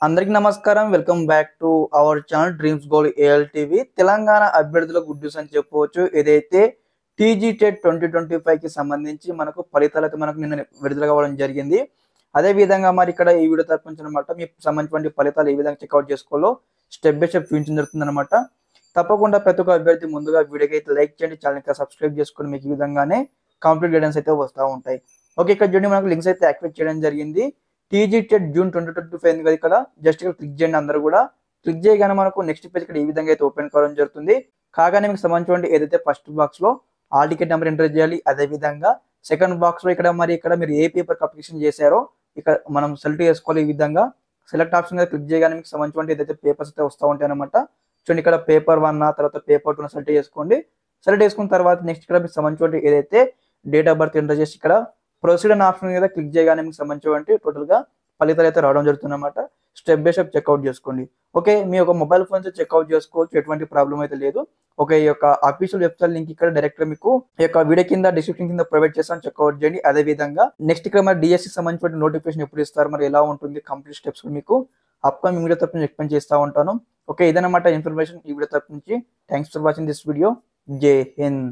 అందరికి నమస్కారం. Welcome back to our channel Dreams Goal ALTV. Telangana అభ్యర్థుల గుడ్ న్యూస్ అని చెప్పవచ్చు. ఏదైతే టీజీ టెట్ 2025 కి సంబంధించి మనకు ఫలితాలు అయితే మనకు నిన్న విడుదల కావడం జరిగింది. అదే విధంగా మరి ఇక్కడ ఈ వీడియో తరపున అనమాట మీకు సంబంధించిన ఫలితాలు ఏ విధంగా చెక్అవుట్ చేసుకోవాలో స్టెప్ బై స్టెప్ చూపించడం జరుగుతుంది అనమాట. తప్పకుండా ప్రతి ఒక్క అభ్యర్థి ముందుగా వీడియోకి అయితే లైక్ చేయండి, ఛానల్ సబ్స్క్రైబ్ చేసుకొని మీకు ఈ విధంగానే కంప్లీట్ గైడెన్స్ అయితే వస్తూ ఉంటాయి. ఓకే, ఇక్కడ చూడండి మనకు లింక్స్ అయితే యాక్టివేట్ చేయడం జరిగింది. టీజీ టెట్ జూన్ 2025 కదా. ఇక్కడ జస్ట్ ఇక్కడ క్లిక్ చేయండి. అందరూ కూడా క్లిక్ చేయగానే మనకు నెక్స్ట్ పేజ్ ఇక్కడ ఈ విధంగా అయితే ఓపెన్ కావడం జరుగుతుంది. కాగానే మీకు సంబంధించిన ఏదైతే ఫస్ట్ బాక్స్ లో ఆల్ టికెట్ నెంబర్ ఎంటర్ చేయాలి. అదే విధంగా సెకండ్ బాక్స్ లో ఇక్కడ మీరు ఏ పేపర్ అప్లికేషన్ చేశారో ఇక్కడ మనం సెలెక్ట్ చేసుకోవాలి. ఈ విధంగా సెలెక్ట్ ఆప్షన్ మీద క్లిక్ చేయగానే మీకు సంబంధించిన ఏదైతే పేపర్స్ అయితే వస్తూ ఉంటాయి అనమాట. చూడండి, ఇక్కడ పేపర్ 1 తర్వాత పేపర్ 2 సెలెక్ట్ చేసుకోండి. సెలెక్ట్ చేసుకున్న తర్వాత నెక్స్ట్ ఇక్కడ మీకు సంబంధించిన ఏదైతే డేట్ ఆఫ్ బర్త్ ఎంటర్ చేసి ఇక్కడ ప్రొసీడ్ అనే ఆప్షన్ మీద క్లిక్ చేయగానే మీకు సంబంధించి టోటల్ గా ఫలితాలు అయితే రావడం జరుగుతుంది అనమాట. స్టెప్ బై స్టెప్ చెక్అవుట్ చేసుకోండి. ఓకే, మీ యొక్క మొబైల్ ఫోన్స్ చెక్అవుట్ చేసుకోవచ్చు, ఎటువంటి ప్రాబ్లం అయితే లేదు. ఓకే, ఈ యొక్క అఫీషియల్ వెబ్సైట్ లింక్ ఇక్కడ డైరెక్ట్ మీకు ఈ యొక్క వీడియో కింద డిస్క్రిప్షన్ కింద ప్రొవైడ్ చేస్తాను, చెక్అవుట్ చేయండి. అదే విధంగా నెక్స్ట్ ఇక్కడ మరి డిఎస్సి సంబంధించిన నోటిఫికేషన్ ఎప్పుడు ఇస్తారు, మరి ఎలా ఉంటుంది, కంప్లీట్ స్టెప్స్ మీకు అప్కమింగ్ వీడియో తరపు నుంచి ఎక్స్ప్లెయిన్ చేస్తూ ఉంటాను. ఓకే, ఇదన్నమాట ఇన్ఫర్మేషన్ ఈ వీడియో తరపు నుంచి. Thanks for watching this video. జై హింద్.